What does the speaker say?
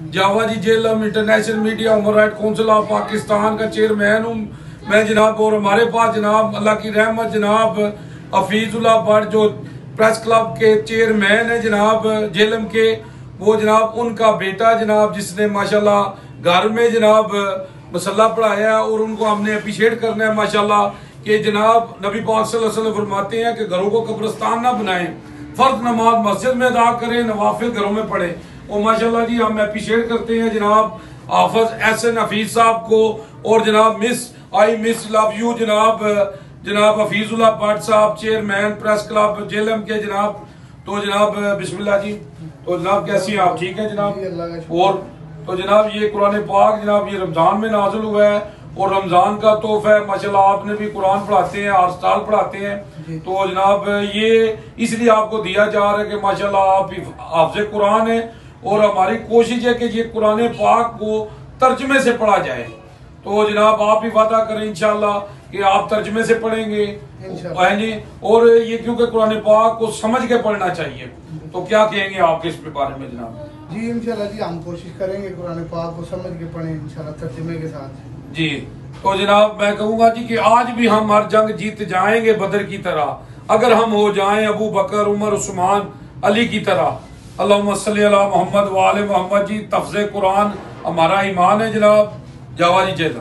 जावा जी जेलम international media human right council of Pakistan का चेयरमैन हूँ मैं जनाब। और हमारे पास जनाब अल्लाह की रहमत जनाब हफीजुल्लाह भट्ट जो प्रेस क्लब के चेयरमैन है जनाब जेलम के, वो जनाब उनका बेटा जनाब जिसने माशाल्लाह घर में जनाब मसल्ला पढ़ाया और उनको हमने अप्रिशिएट करना है माशाल्लाह कि जनाब नबी पाक सल्लल्लाहु अलैहि वसल्लम फरमाते हैं कि घरों को कब्रिस्तान ना बनाएं, फर्ज नमाज मस्जिद में अदा करें, नवाफिल घरों में पढ़ें। और माशाल्लाह जी हम अप्रिशिएट करते हैं जनाब हाफिज एहसन हफीज साहब को और जनाब मिस लव यू जनाब हफीजुल्लाह भट्ट साहब चेयरमैन प्रेस क्लब जेलम के जनाब। तो जनाब बिस्मिल्लाह जी। तो जनाब कैसी हैं आप? ठीक है जनाब। और तो जनाब ये कुरान पाक जनाब ये रमजान में नाजुल हुआ है और रमजान का तोहफा है माशाल्लाह। आपने भी कुरान पढ़ाते हैं, हर साल पढ़ाते हैं, तो जनाब ये इसलिए आपको दिया जा रहा है कि माशाल्लाह आप हाफ़िज़ कुरान है और हमारी कोशिश है कि ये कुरान पाक को तर्जमे से पढ़ा जाए। तो जनाब आप भी वादा करें इंशाल्लाह कि आप तर्जमे से पढ़ेंगे जी। और ये क्योंकि कुरान पाक को समझ के पढ़ना चाहिए, तो क्या कहेंगे आप इस बारे में जनाब? जी इंशाल्लाह जी हम कोशिश करेंगे कुरान पाक को समझ के पढ़ें इंशाल्लाह तर्जुमे के साथ जी। तो जनाब मैं कहूँगा जी कि आज भी हम हर जंग जीत जाएंगे बदर की तरह अगर हम हो जाएं अबू बकर उमर उस्मान अली की तरह। अल्लाहुम्मा सल्ली अला मोहम्मद व आले मोहम्मद जी। तफ्ज़े कुरान हमारा ईमान है जनाब। जावा जी जय।